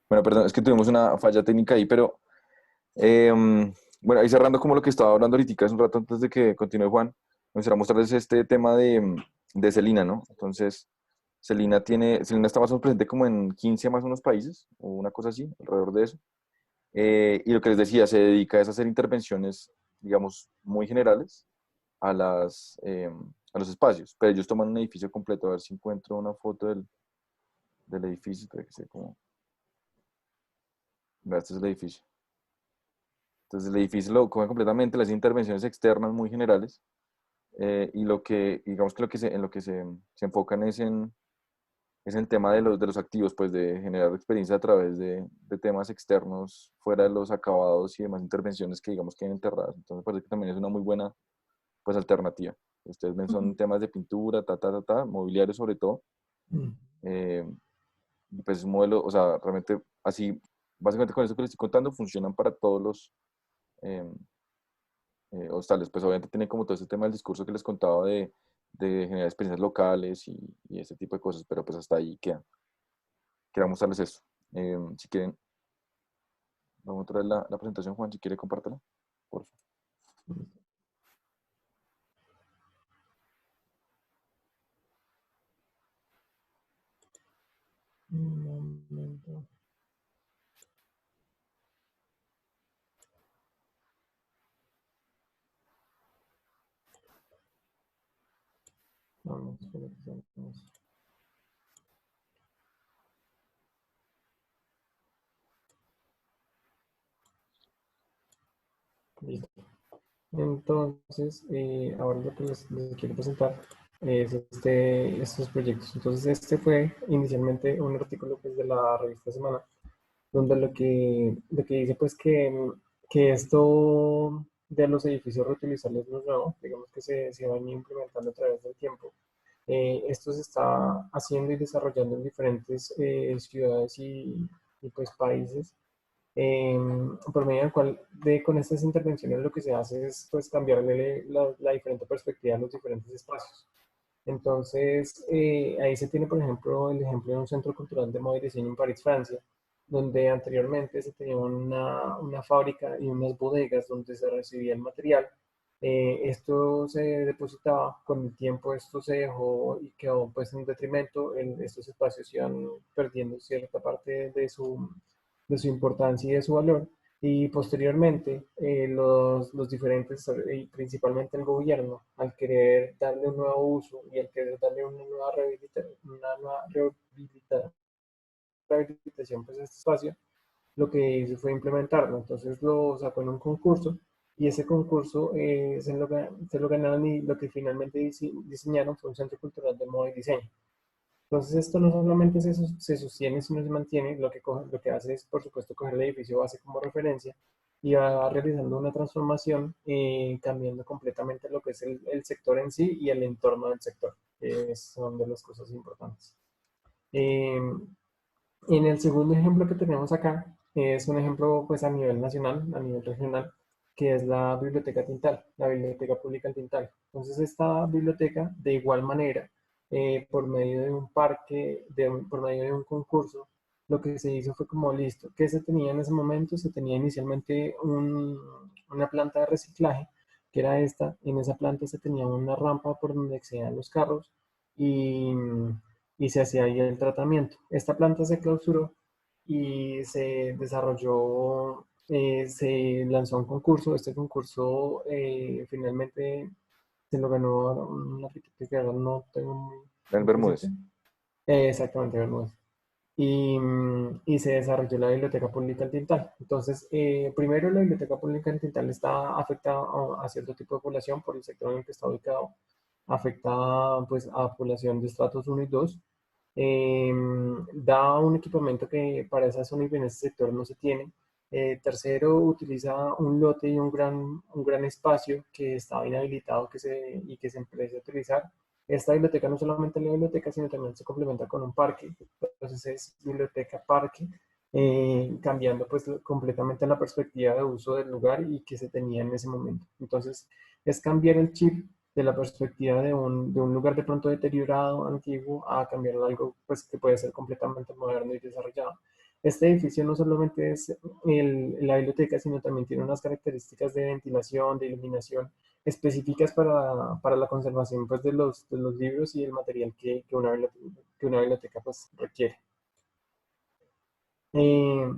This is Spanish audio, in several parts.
Bueno, perdón, es que tuvimos una falla técnica ahí, pero bueno, ahí cerrando como lo que estaba hablando ahorita hace un rato antes de que continúe Juan, me gustaría mostrarles este tema de Celina, ¿no? Entonces, Celina está más o menos presente como en 15 más o menos países, o una cosa así, alrededor de eso. Y lo que les decía, se dedica es a hacer intervenciones, digamos, muy generales a a los espacios, pero ellos toman un edificio completo, a ver si encuentro una foto del edificio, que sé cómo, vea, este es el edificio. Entonces el edificio lo coge completamente, las intervenciones externas muy generales, y lo que, digamos que, en lo que se enfocan es en tema de de los activos, pues de generar experiencia a través de temas externos, fuera de los acabados y demás intervenciones que digamos que hay enterradas. Entonces me parece que también es una muy buena pues alternativa. Ustedes ven, son temas de pintura, mobiliario sobre todo, Mm. eh, y pues es un modelo, o sea, realmente así, básicamente con eso que les estoy contando, funcionan para todos los eh, hostales. Pues obviamente tienen como todo ese tema del discurso que les contaba de generar experiencias locales y ese tipo de cosas, pero pues hasta ahí queda. Quería mostrarles eso. Si quieren, vamos a traer la presentación, Juan, si quiere compártela, por favor. Un momento. Vamos, espera que salgamos. Listo. Entonces, ahora lo que les quiero presentar es estos proyectos. Entonces, este fue inicialmente un artículo pues, de la revista Semana, donde lo que dice pues que esto de los edificios reutilizables no es nuevo, digamos que se van implementando a través del tiempo. Esto se está haciendo y desarrollando en diferentes ciudades y, pues países, por medio del cual con estas intervenciones lo que se hace es pues cambiarle la diferente perspectiva a los diferentes espacios. Entonces, ahí se tiene, por ejemplo, el ejemplo de un centro cultural de moda y diseño en París, Francia, donde anteriormente se tenía una fábrica y unas bodegas donde se recibía el material. Esto se depositaba, con el tiempo esto se dejó y quedó pues en detrimento, estos espacios iban perdiendo cierta parte de su importancia y de su valor. Y posteriormente, los diferentes, y principalmente el gobierno, al querer darle un nuevo uso y al querer darle una nueva rehabilitación pues, a este espacio, lo que hizo fue implementarlo. Entonces lo sacó en un concurso y ese concurso se lo ganaron y lo que finalmente diseñaron fue un centro cultural de moda y diseño. Entonces esto no solamente se sostiene, sino se mantiene, lo que hace es, por supuesto, coger el edificio base como referencia y va realizando una transformación, cambiando completamente lo que es el sector en sí y el entorno del sector, que son de las cosas importantes. Eh, en el segundo ejemplo que tenemos acá, es un ejemplo pues a nivel nacional, a nivel regional, que es la Biblioteca Tintal, la Biblioteca Pública El Tintal. Entonces esta biblioteca, de igual manera, por medio de un parque, por medio de un concurso, lo que se hizo fue como listo. ¿Qué se tenía en ese momento? Se tenía inicialmente una planta de reciclaje, que era esta. En esa planta se tenía una rampa por donde accedían los carros y se hacía ahí el tratamiento. Esta planta se clausuró y se desarrolló, se lanzó un concurso. Este concurso finalmente se lo ganó un arquitecto que ahora no tengo muy, En muy presente. Bermúdez. Exactamente, Bermúdez. Y se desarrolló la Biblioteca Pública del Tintal. Entonces, primero la Biblioteca Pública del Tintal está afectada a cierto tipo de población por el sector en el que está ubicado, afecta pues a población de estratos uno y 2. Da un equipamiento que para esa zona y en ese sector no se tiene. Tercero, utiliza un lote y un gran espacio que estaba inhabilitado y que se empieza a utilizar. Esta biblioteca no solamente es la biblioteca, sino también se complementa con un parque. Entonces es biblioteca-parque, cambiando pues completamente la perspectiva de uso del lugar y que se tenía en ese momento. Entonces es cambiar el chip de la perspectiva de un lugar de pronto deteriorado, antiguo, a cambiarlo a algo pues, que puede ser completamente moderno y desarrollado. Este edificio no solamente es la biblioteca, sino también tiene unas características de ventilación, de iluminación específicas para la conservación pues, de los libros y el material que una biblioteca pues, requiere. Eh,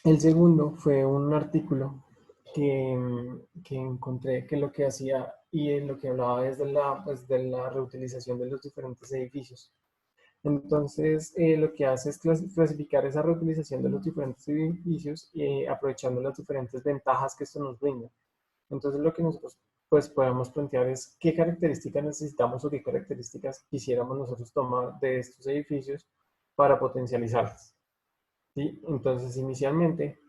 el segundo fue un artículo que encontré que lo que hacía y en lo que hablaba es pues, de la reutilización de los diferentes edificios. Entonces, lo que hace es clasificar esa reutilización de los diferentes edificios aprovechando las diferentes ventajas que esto nos brinda. Entonces, lo que nosotros pues podemos plantear es qué características necesitamos o qué características quisiéramos nosotros tomar de estos edificios para potencializarlas. ¿Sí? Entonces, inicialmente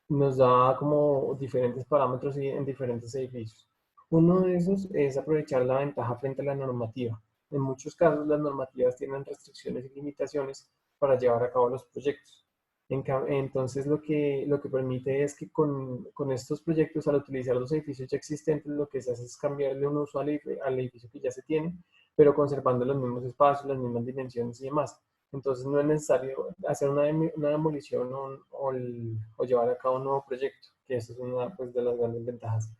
nos da como diferentes parámetros en diferentes edificios. Uno de esos es aprovechar la ventaja frente a la normativa. En muchos casos, las normativas tienen restricciones y limitaciones para llevar a cabo los proyectos. Entonces, lo que permite es que con estos proyectos, al utilizar los edificios ya existentes, lo que se hace es cambiarle un uso al edificio que ya se tiene, pero conservando los mismos espacios, las mismas dimensiones y demás. Entonces no es necesario hacer una demolición o llevar a cabo un nuevo proyecto, que eso es una pues, de las grandes ventajas.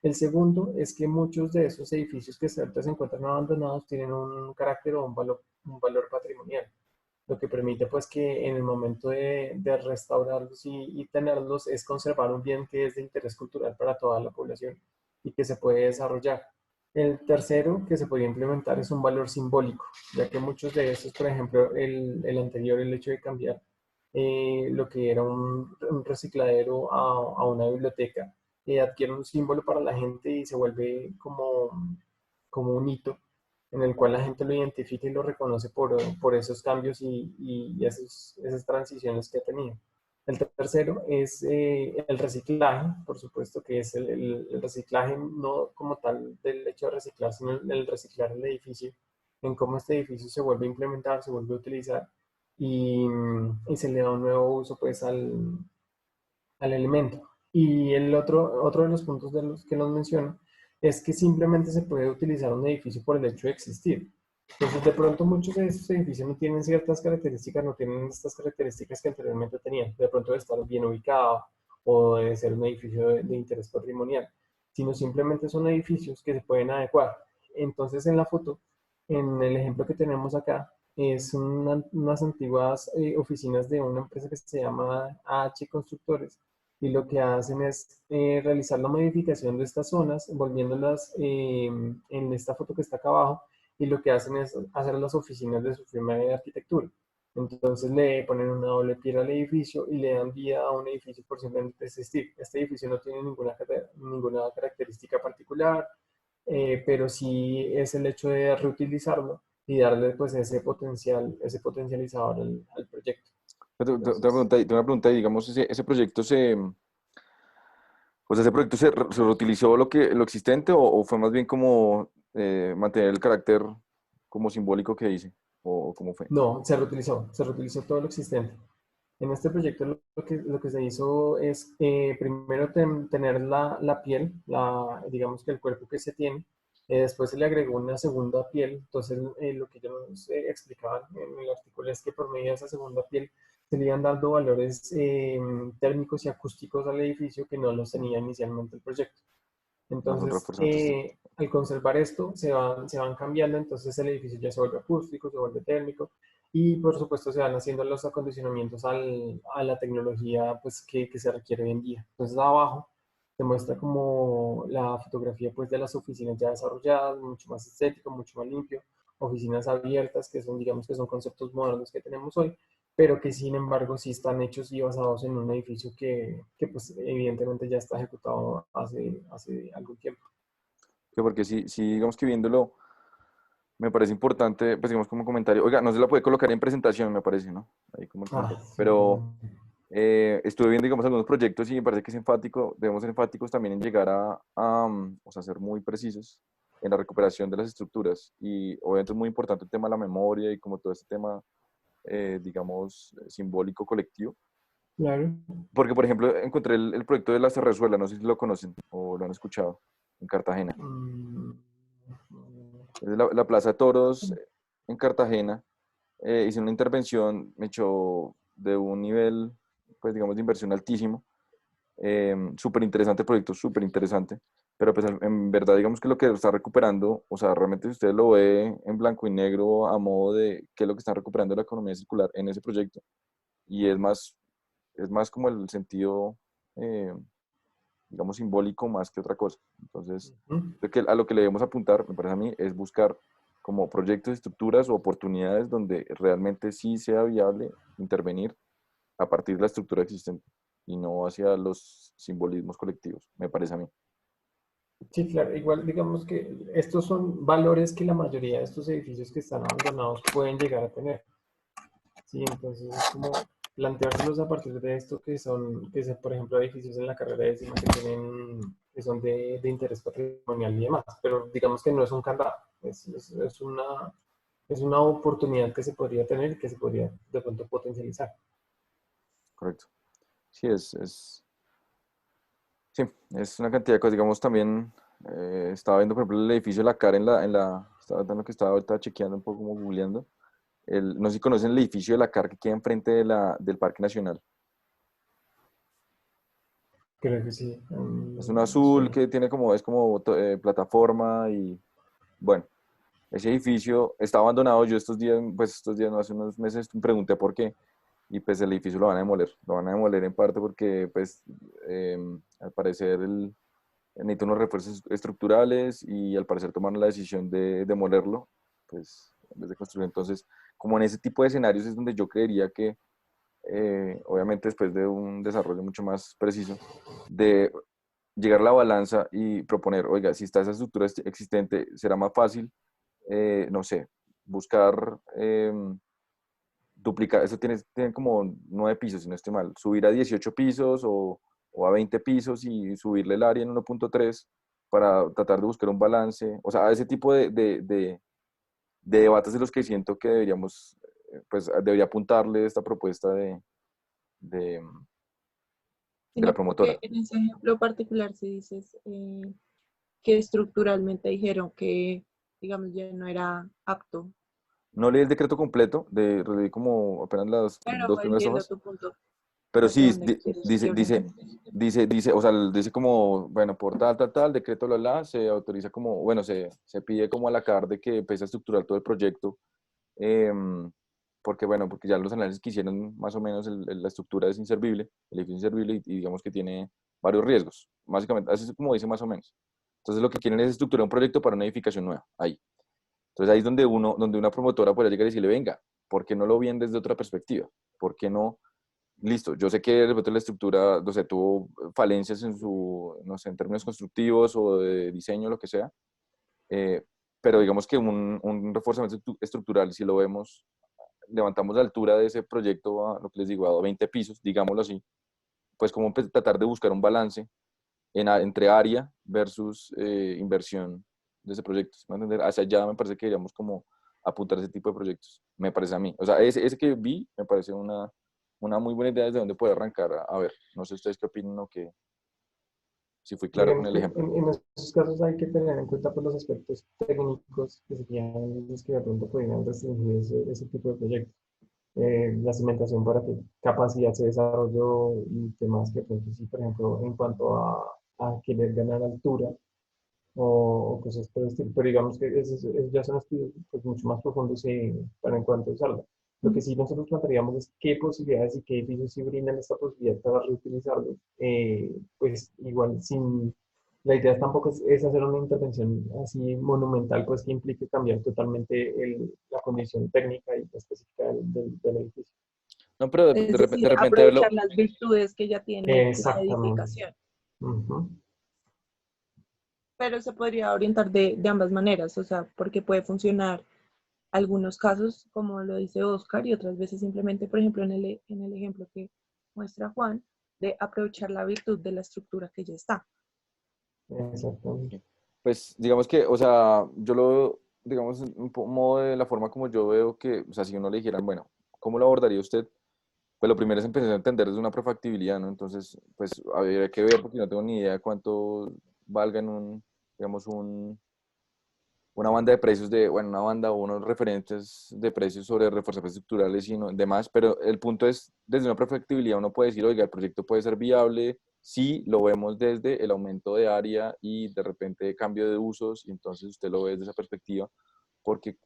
El segundo es que muchos de esos edificios que ahorita se encuentran abandonados tienen un carácter o un valor patrimonial, lo que permite pues que en el momento de restaurarlos y tenerlos es conservar un bien que es de interés cultural para toda la población y que se puede desarrollar. El tercero que se podría implementar es un valor simbólico, ya que muchos de estos, por ejemplo, el anterior, el hecho de cambiar lo que era un recicladero a una biblioteca, adquiere un símbolo para la gente y se vuelve como un hito en el cual la gente lo identifica y lo reconoce por esos cambios y esas transiciones que ha tenido. El tercero es el reciclaje, por supuesto que es el reciclaje no como tal del hecho de reciclar, sino el reciclar el edificio, en cómo este edificio se vuelve a implementar, se vuelve a utilizar y se le da un nuevo uso pues al elemento. Y otro de los puntos de los que nos menciona es que simplemente se puede utilizar un edificio por el hecho de existir. Entonces, de pronto muchos de estos edificios no tienen ciertas características, no tienen estas características que anteriormente tenían, de pronto de estar bien ubicado o de ser un edificio de interés patrimonial, sino simplemente son edificios que se pueden adecuar. Entonces, en la foto, en el ejemplo que tenemos acá, es unas antiguas oficinas de una empresa que se llama AH Constructores, y lo que hacen es realizar la modificación de estas zonas, volviéndolas en esta foto que está acá abajo, y lo que hacen es hacer las oficinas de su firma de arquitectura. Entonces le ponen una doble piedra al edificio y le dan vida a un edificio por simplemente existir. Este edificio no tiene ninguna característica particular, pero sí es el hecho de reutilizarlo y darle pues ese potencializador al proyecto. Entonces, Tengo una pregunta, y digamos, ese proyecto o sea, ese proyecto se reutilizó lo existente o fue más bien como mantener el carácter como simbólico que dice, o cómo fue. no, se reutilizó todo lo existente. En este proyecto lo que se hizo es primero tener la piel, digamos que el cuerpo que se tiene, después se le agregó una segunda piel, entonces lo que ellos explicaban en el artículo es que por medio de esa segunda piel se le iban dando valores térmicos y acústicos al edificio que no los tenía inicialmente el proyecto. Ah, un Entonces, reforzante estético. al conservar esto, se van cambiando, entonces el edificio ya se vuelve acústico, se vuelve térmico y por supuesto se van haciendo los acondicionamientos a la tecnología pues, que se requiere hoy en día. Entonces, abajo se muestra como la fotografía pues, de las oficinas ya desarrolladas, mucho más estético, mucho más limpio, oficinas abiertas, que son, digamos, que son conceptos modernos que tenemos hoy, pero que sin embargo sí están hechos y basados en un edificio que pues evidentemente ya está ejecutado hace algún tiempo. Porque si digamos que viéndolo, me parece importante, pues digamos como comentario, oiga, no se la puede colocar en presentación, me parece, ¿no? Ahí como el Ah, comentario. sí, Pero estuve viendo, digamos, algunos proyectos y me parece que es enfático, debemos ser enfáticos también en llegar o sea, ser muy precisos en la recuperación de las estructuras. Y obviamente es muy importante el tema de la memoria y como todo este tema, digamos, simbólico colectivo. claro. Porque, por ejemplo, encontré el proyecto de la Cerrezuela, no sé si lo conocen o lo han escuchado, en Cartagena. Mm, Es la Plaza de Toros en Cartagena. Hice una intervención, me echó de un nivel, pues digamos, de inversión altísimo. Súper interesante proyecto, súper interesante. Pero pues en verdad, digamos que lo que está recuperando, o sea, realmente si usted lo ve en blanco y negro a modo de qué es lo que están recuperando la economía circular en ese proyecto, y es más como el sentido, eh, digamos, simbólico más que otra cosa. Entonces, Ujú. creo que a lo que le debemos apuntar, me parece a mí, es buscar como proyectos, estructuras o oportunidades donde realmente sí sea viable intervenir a partir de la estructura existente y no hacia los simbolismos colectivos, me parece a mí. Sí, claro, igual digamos que estos son valores que la mayoría de estos edificios que están abandonados pueden llegar a tener. Sí, entonces es como planteárselos a partir de esto que son, por ejemplo, edificios en la carrera décima que son de interés patrimonial y demás, pero digamos que no es un candado, es una oportunidad que se podría tener y que se podría de pronto potencializar. Correcto. Sí, sí, es una cantidad de cosas. Digamos, también estaba viendo, por ejemplo, el edificio de la CAR estaba dando que estaba ahorita chequeando un poco, como googleando. No sé si conocen el edificio de la CAR que queda enfrente del Parque Nacional. Creo que sí, Es un azul suena. que tiene es como plataforma y, bueno, ese edificio está abandonado. Yo estos días, no, hace unos meses, pregunté por qué. Y pues el edificio lo van a demoler. Lo van a demoler en parte porque, pues, al parecer, necesita unos refuerzos estructurales y al parecer tomaron la decisión de demolerlo, pues, en vez de construir. Entonces, como en ese tipo de escenarios es donde yo creería que, obviamente, después de un desarrollo mucho más preciso, de llegar a la balanza y proponer, oiga, si está esa estructura existente, será más fácil, no sé, buscar duplicar, eso tiene como 9 pisos, si no estoy mal, subir a 18 pisos o a 20 pisos y subirle el área en 1.3 para tratar de buscar un balance, o sea, ese tipo de debates de los que siento que deberíamos, pues debería apuntarle esta propuesta de, de la Sino promotora. que en ese ejemplo particular, si dices que estructuralmente dijeron que, digamos, ya no era apto, No leí el decreto completo, leí como apenas las pero dos primeras entiendo hojas, tu punto pero hacia sí, dónde quieres orientar. o sea, dice como, bueno, por tal, decreto, se autoriza como, bueno, se pide como a la CAR de que empiece a estructurar todo el proyecto, em, porque bueno, porque ya los análisis que hicieron más o menos la estructura es inservible, el edificio es inservible y digamos que tiene varios riesgos, básicamente, así es como dice más o menos. Entonces lo que quieren es estructurar un proyecto para una edificación nueva, ahí. Entonces ahí es donde una promotora podría llegar y decirle, venga, ¿por qué no lo ven desde otra perspectiva? ¿Por qué no? Listo, yo sé que de repente la estructura, no sé, tuvo falencias no sé, en términos constructivos o de diseño, lo que sea, eh, pero digamos que un reforzamiento estructural, si lo vemos, levantamos la altura de ese proyecto a lo que les digo, a 20 pisos, digámoslo así, pues como tratar de buscar un balance entre área versus inversión de ese proyecto. ¿Me va a entender? Hacia allá me parece que deberíamos como apuntar ese tipo de proyectos, me parece a mí. O sea, ese que vi me parece una muy buena idea desde donde puede arrancar. A ver, no sé ustedes qué opinan o qué, si fui claro con Digamos el que ejemplo. en esos casos hay que tener en cuenta pues, los aspectos técnicos que serían los que de pronto podrían restringir ese tipo de proyectos. La cimentación para qué capacidad se desarrolló y temas que, pues, sí, por ejemplo, en cuanto a querer ganar altura o cosas por el estilo. Pero digamos que esos ya son estudios pues, mucho más profundos para en cuanto a usarlo. Lo que sí nosotros plantearíamos es qué posibilidades y qué edificios sí brindan esta posibilidad para reutilizarlo. Pues igual sin... La idea tampoco es hacer una intervención así monumental, pues que implique cambiar totalmente la condición técnica y específica del edificio. No, pero Es de decir, repente aprovechar verlo, las virtudes que ya tiene la Exactamente. edificación, Ujú. pero se podría orientar de ambas maneras, o sea, porque puede funcionar algunos casos, como lo dice Oscar, y otras veces simplemente, por ejemplo, en el ejemplo que muestra Juan, de aprovechar la virtud de la estructura que ya está. Exactamente. pues digamos que, o sea, yo lo veo, digamos, modo de la forma como yo veo que, o sea, si uno le dijeran, bueno, ¿cómo lo abordaría usted? Pues lo primero es empezar a entender desde una prefactibilidad, ¿no? Entonces, pues habría que ver, porque no tengo ni idea cuánto valga digamos, una banda de precios de, bueno, una banda o unos referentes de precios sobre reforzamientos estructurales y demás, pero el punto es, desde una perfectibilidad uno puede decir, oiga, el proyecto puede ser viable si lo vemos desde el aumento de área y de repente cambio de usos, y entonces usted lo ve desde esa perspectiva, porque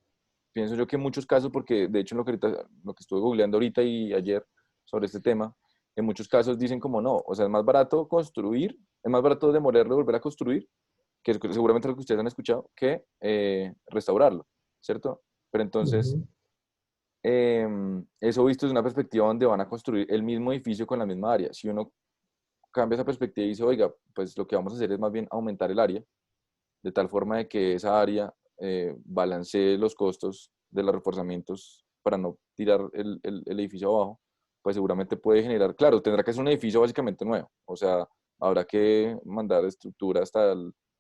pienso yo que en muchos casos, porque de hecho lo que estuve googleando ahorita y ayer sobre este tema, en muchos casos dicen como no, o sea, es más barato construir, es más barato demolerlo y volver a construir, que seguramente lo que ustedes han escuchado, que restaurarlo, ¿cierto? Pero entonces, Ujú. eso visto desde una perspectiva donde van a construir el mismo edificio con la misma área. Si uno cambia esa perspectiva y dice, oiga, pues lo que vamos a hacer es más bien aumentar el área, de tal forma de que esa área balancee los costos de los reforzamientos para no tirar el edificio abajo, pues seguramente puede generar, claro, tendrá que ser un edificio básicamente nuevo, o sea, habrá que mandar estructura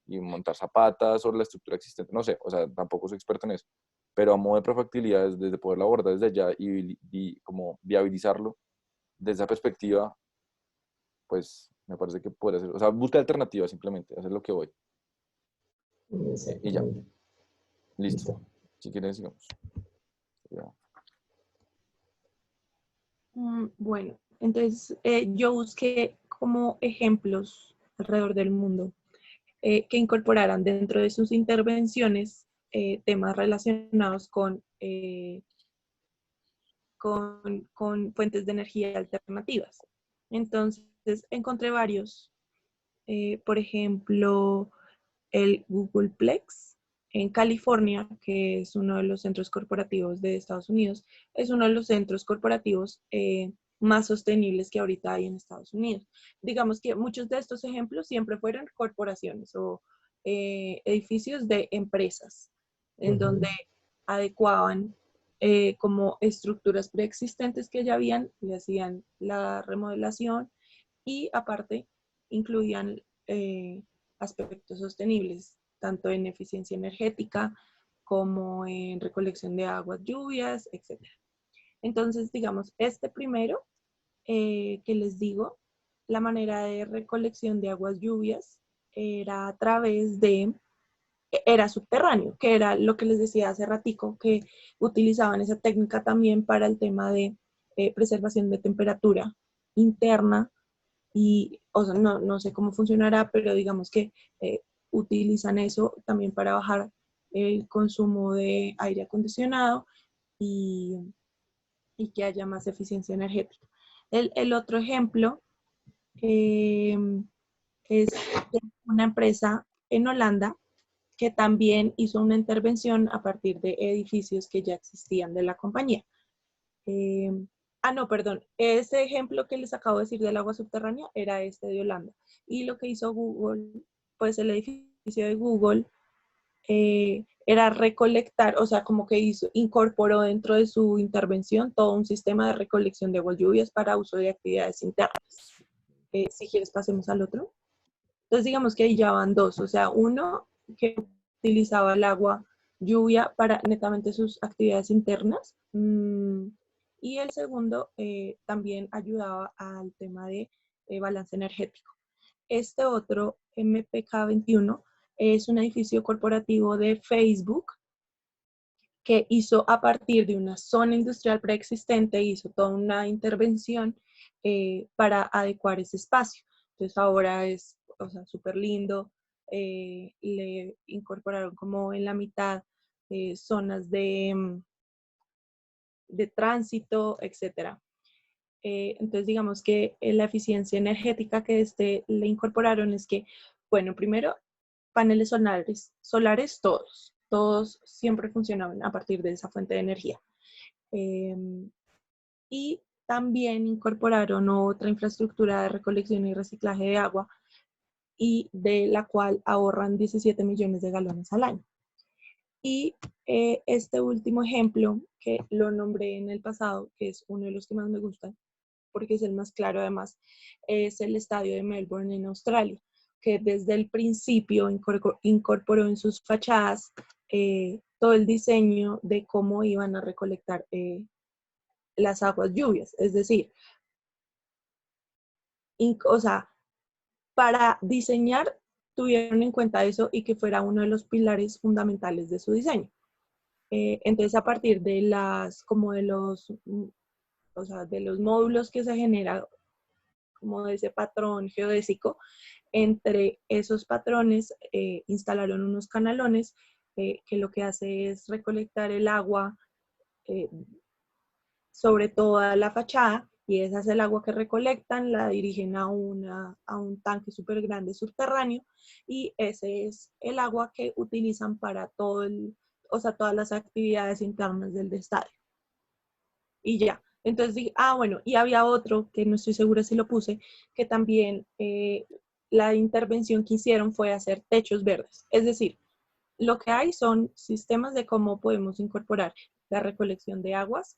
y montar zapatas sobre la estructura existente, no sé, o sea, tampoco soy experto en eso, pero a modo de profactibilidad, desde poderlo abordar desde allá y como viabilizarlo desde esa perspectiva, pues me parece que puede ser, o sea, busca alternativas simplemente, hacer lo que voy, y ya, Exactamente. listo. Listo. Si quieren, sigamos. Ya. Bueno, entonces yo busqué como ejemplos alrededor del mundo que incorporaran dentro de sus intervenciones temas relacionados con fuentes de energía alternativas. Entonces, encontré varios, por ejemplo, el Googleplex en California, que es uno de los centros corporativos de Estados Unidos, es uno de los centros corporativos más sostenibles que ahorita hay en Estados Unidos. Digamos que muchos de estos ejemplos siempre fueron corporaciones o edificios de empresas, en donde Ujú. adecuaban como estructuras preexistentes que ya habían, y hacían la remodelación y aparte incluían aspectos sostenibles, tanto en eficiencia energética como en recolección de aguas, lluvias, etc. Entonces, digamos, este primero que les digo, la manera de recolección de aguas lluvias era a través era subterráneo, que era lo que les decía hace ratico, que utilizaban esa técnica también para el tema de preservación de temperatura interna y, o sea, no sé cómo funcionará, pero digamos que utilizan eso también para bajar el consumo de aire acondicionado y, y que haya más eficiencia energética. El otro ejemplo eh, es de una empresa en Holanda que también hizo una intervención a partir de edificios que ya existían de la compañía. Eh, no, perdón. Ese ejemplo que les acabo de decir del agua subterránea era este de Holanda. Y lo que hizo Google, pues el edificio de Google era recolectar, o sea, como que incorporó dentro de su intervención todo un sistema de recolección de aguas lluvias para uso de actividades internas. Si quieres, pasemos al otro. Entonces, digamos que ahí ya van dos, o sea, uno que utilizaba el agua lluvia para netamente sus actividades internas. Y el segundo también ayudaba al tema de balance energético. Este otro, MPK 21, es un edificio corporativo de Facebook que hizo a partir de una zona industrial preexistente, hizo toda una intervención para adecuar ese espacio. Entonces ahora es, o sea, súper lindo. Le incorporaron como en la mitad zonas de tránsito, etcétera. Entonces, digamos que la eficiencia energética que le incorporaron es que, bueno, primero, paneles solares todos siempre funcionaban a partir de esa fuente de energía. Y también incorporaron otra infraestructura de recolección y reciclaje de agua y de la cual ahorran 17 millones de galones al año. Y este último ejemplo, que lo nombré en el pasado, que es uno de los que más me gustan, porque es el más claro además, es el estadio de Melbourne en Australia, que desde el principio incorporó en sus fachadas todo el diseño de cómo iban a recolectar las aguas lluvias. Es decir, o sea, para diseñar tuvieron en cuenta eso y que fuera uno de los pilares fundamentales de su diseño. Entonces, a partir de o sea, de los módulos que se genera, como de ese patrón geodésico, entre esos patrones instalaron unos canalones que lo que hace es recolectar el agua eh, sobre toda la fachada, y esa es el agua que recolectan, la dirigen a un tanque súper grande subterráneo, y ese es el agua que utilizan para o sea, todas las actividades internas del estadio. Y ya. Entonces dije, bueno, y había otro que no estoy segura si lo puse, que también la intervención que hicieron fue hacer techos verdes. Es decir, lo que hay son sistemas de cómo podemos incorporar la recolección de aguas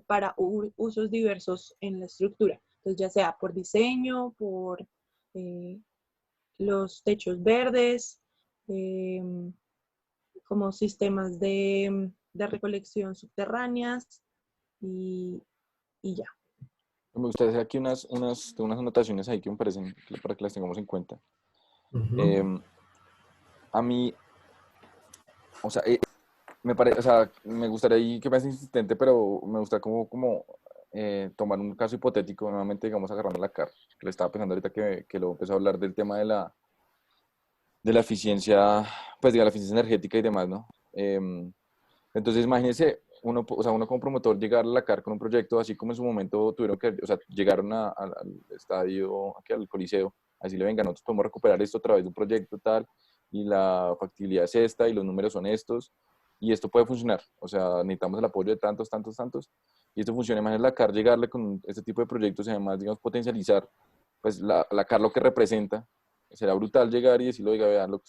para usos diversos en la estructura. Entonces, ya sea por diseño, por los techos verdes, como sistemas de recolección subterráneas y ya. Me gustaría hacer aquí unas anotaciones ahí que me parecen para que las tengamos en cuenta. A mí, o sea, me gustaría ahí que me hagas insistente, pero me gusta como tomar un caso hipotético, nuevamente, digamos, agarrando la carta, que le estaba pensando ahorita que lo empezó a hablar del tema de la eficiencia, pues, de la eficiencia energética y demás, ¿no? Entonces, imagínese, uno como promotor llegar a la CAR con un proyecto, así como en su momento tuvieron que, o sea, llegaron al estadio, aquí al Coliseo, así le vengan, nosotros podemos recuperar esto a través de un proyecto tal, y la factibilidad es esta, y los números son estos, y esto puede funcionar, o sea, necesitamos el apoyo de tantos, y esto funciona. Imagínate la CAR llegarle con este tipo de proyectos y además, digamos, potencializar, pues, la CAR lo que representa. Será brutal llegar y decirle, oiga, vean, lo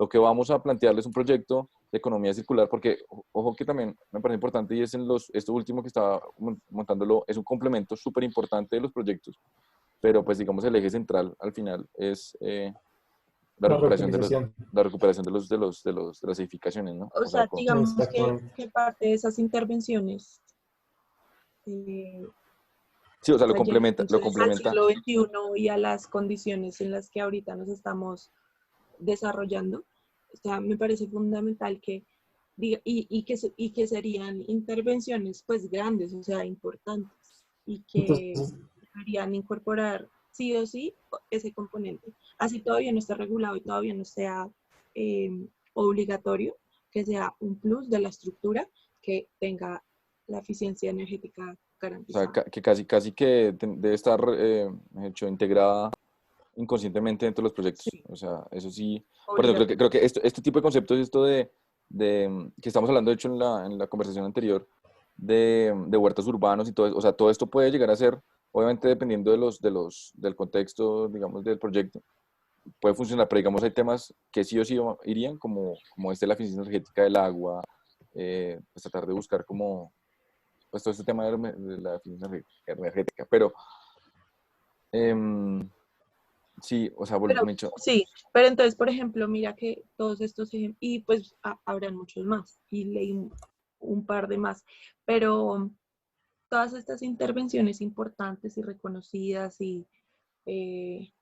que vamos a plantearles es un proyecto de economía circular, porque, ojo, que también me parece importante, y es esto último que estaba montándolo, es un complemento súper importante de los proyectos, pero pues digamos el eje central al final es la recuperación de las edificaciones, ¿no? O sea, digamos Exactamente. que parte de esas intervenciones Sí, o sea, lo llegan complementa, lo entonces al complementa. siglo XXI y a las condiciones en las que ahorita nos estamos desarrollando. O sea, me parece fundamental que y que serían intervenciones pues grandes, o sea, importantes, y que Entonces, deberían incorporar sí o sí ese componente. Así todavía no está regulado y todavía no sea obligatorio, que sea un plus de la estructura que tenga la eficiencia energética O sea, garantizada. que casi que debe estar hecho integrada inconscientemente dentro de los proyectos. Sí, O sea, eso sí. Por eso obligatorio. creo que este tipo de conceptos, esto que estamos hablando, de hecho, en la conversación anterior, de huertos urbanos y todo eso, o sea, todo esto puede llegar a ser, obviamente dependiendo del contexto, digamos, del proyecto, puede funcionar, pero digamos, hay temas que sí o sí irían, como la eficiencia energética del agua, pues tratar de buscar como, pues todo este tema de la eficiencia energética, pero em, sí, o sea, Pero me he dicho, sí, pero entonces, por ejemplo, mira que todos estos y pues habrán muchos más, y leí un par de más, pero todas estas intervenciones importantes y reconocidas y eh,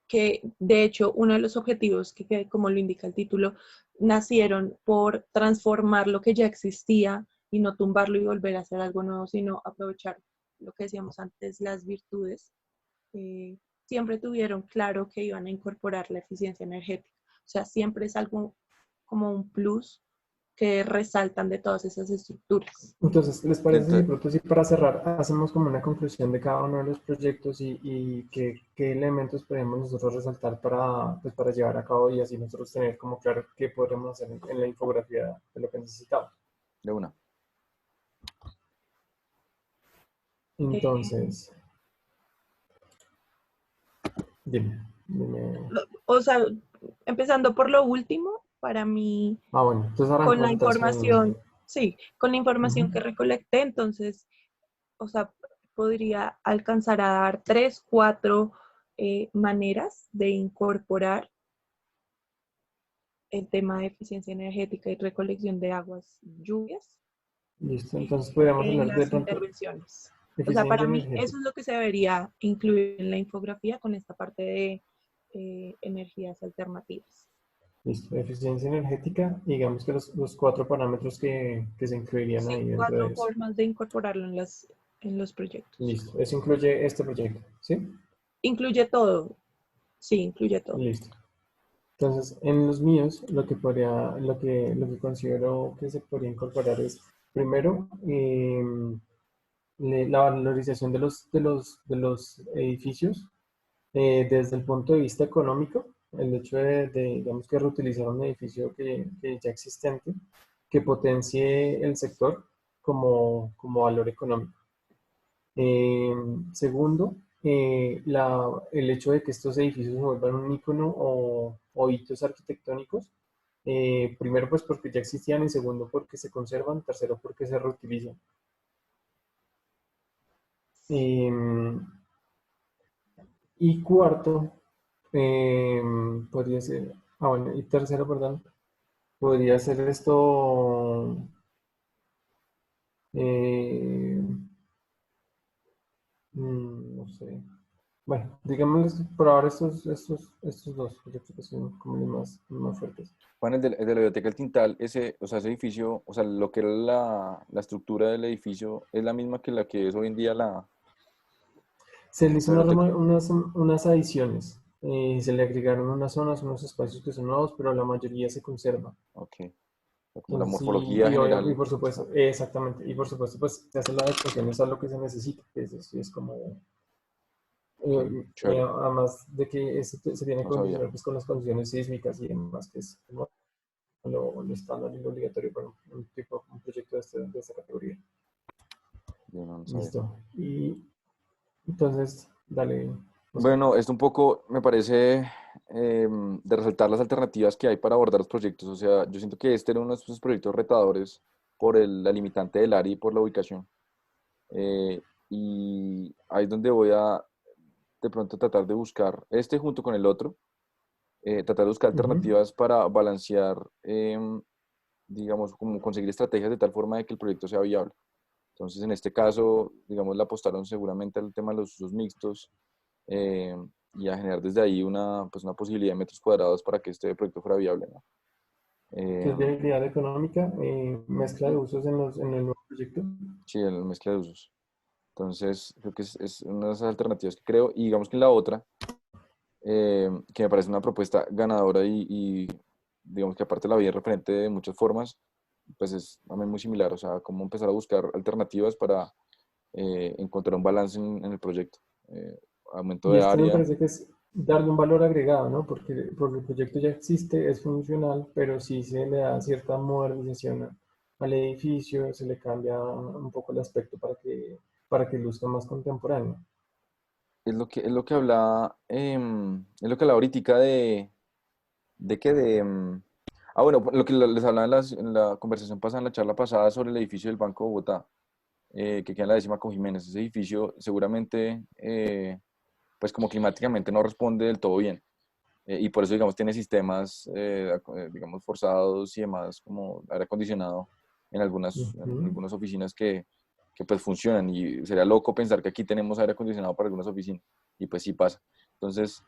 que de hecho uno de los objetivos que, como lo indica el título, nacieron por transformar lo que ya existía y no tumbarlo y volver a hacer algo nuevo, sino aprovechar lo que decíamos antes, las virtudes. Siempre tuvieron claro que iban a incorporar la eficiencia energética. O sea, siempre es algo como un plus que resaltan de todas esas estructuras. entonces, ¿les parece si dentro, pronto sí para cerrar hacemos como una conclusión de cada uno de los proyectos y qué elementos podemos nosotros resaltar para, pues, para llevar a cabo y así nosotros tener como claro qué podremos hacer en la infografía de lo que necesitamos? de una. Eh, Entonces, dime. o sea, empezando por lo último, para mí, Bueno, entonces con arrancamos la entonces con... información, sí, con la información Ujú. que recolecté, entonces, o sea, podría alcanzar a dar 3, 4 maneras de incorporar el tema de eficiencia energética y recolección de aguas lluvias Listo, entonces podríamos en hablar de las pronto intervenciones. O sea, eficiencia para mí eso energética. es lo que se debería incluir en la infografía con esta parte de energías alternativas. Listo, eficiencia energética, digamos que los 4 parámetros que se incluirían Sí, ahí dentro de 4 eso. formas de incorporarlo en los proyectos. Listo, eso incluye este proyecto, ¿sí? Incluye todo. Sí, incluye todo. Listo. Entonces, en los míos, lo que considero que se podría incorporar es, primero, la valorización de los edificios desde el punto de vista económico, el hecho digamos que reutilizar un edificio que ya existente, que potencie el sector como valor económico. Segundo, el hecho de que estos edificios se vuelvan un icono o hitos arquitectónicos, primero pues porque ya existían y segundo porque se conservan, tercero porque se reutilizan. Y cuarto, podría ser, bueno, y tercero, perdón, podría ser esto, eh, no sé. Bueno, digamos por ahora estos dos proyectos que son como los más fuertes. Juan, el de la biblioteca El Tintal, o sea, ese edificio, o sea, lo que era la estructura del edificio es la misma que la que es hoy en día la Se le hizo biblioteca. unas adiciones, se le agregaron unas zonas, unos espacios que son nuevos, pero la mayoría se conserva. Ok. Como la Entonces, morfología y general. por supuesto, exactamente, y por supuesto, pues se hace la adecuación a lo que se necesita, que eso sí es como, Ok, chévere. además de que se tiene que No sabía. condicionar pues, con las condiciones sísmicas y demás, que es como lo estándar y lo obligatorio para un proyecto de esta categoría. Yo no sabía. Listo. Y entonces, dale, Oscar. Bueno, esto un poco me parece de resaltar las alternativas que hay para abordar los proyectos. O sea, yo siento que este era uno de esos proyectos retadores por la limitante del área y por la ubicación. Y ahí es donde voy a de pronto tratar de buscar este junto con el otro, tratar de buscar Ujú. alternativas para balancear, digamos, como conseguir estrategias de tal forma de que el proyecto sea viable. Entonces, en este caso, digamos, le apostaron seguramente al tema de los usos mixtos eh, y a generar desde ahí pues una posibilidad de metros cuadrados para que este proyecto fuera viable, ¿no? Que Eh, es viabilidad económica, mezcla de usos en el nuevo proyecto. sí, la mezcla de usos. Entonces, creo que es una de esas alternativas que creo. Y digamos que la otra, que me parece una propuesta ganadora y digamos que aparte la vi referente de muchas formas, pues es también muy similar. O sea, cómo empezar a buscar alternativas para encontrar un balance en el proyecto. Eh, Aumento Y de esto me área. parece que es darle un valor agregado, ¿no? Porque el proyecto ya existe, es funcional, pero sí se le da cierta modernización al edificio, se le cambia un poco el aspecto para que luzca más contemporáneo. Es lo que hablaba, es lo que hablaba ahorita de que bueno, lo que les hablaba en la conversación pasada, en la charla pasada sobre el edificio del Banco de Bogotá, que queda en la 10ª con Jiménez. Ese edificio seguramente, pues como climáticamente no responde del todo bien. Y por eso, digamos, tiene sistemas, digamos, forzados y demás, como aire acondicionado en Ujú. algunas oficinas que pues funcionan. Y sería loco pensar que aquí tenemos aire acondicionado para algunas oficinas. Y pues sí pasa. Entonces,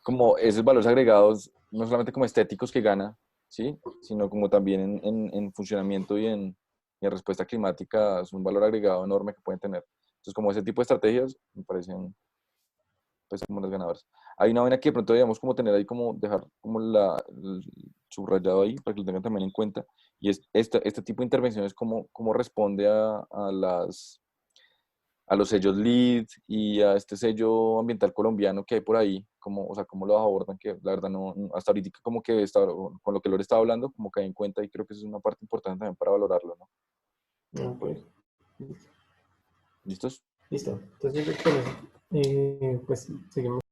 como esos valores agregados, no solamente como estéticos que gana, ¿sí? Sino como también en funcionamiento y en respuesta climática, es un valor agregado enorme que pueden tener. Entonces, como ese tipo de estrategias me parecen pues como las ganadoras. Hay una vaina que de pronto debíamos como tener ahí, como dejar como el subrayado ahí para que lo tengan también en cuenta, y es este tipo de intervenciones, cómo responde a los sellos LEED y a este sello ambiental colombiano que hay por ahí, o sea, cómo lo abordan, que la verdad hasta ahorita como que con lo que Lore estaba hablando, como que hay en cuenta y creo que eso es una parte importante también para valorarlo, ¿no? Ok. ¿Listos? Listo. Entonces, con eso, pues seguimos.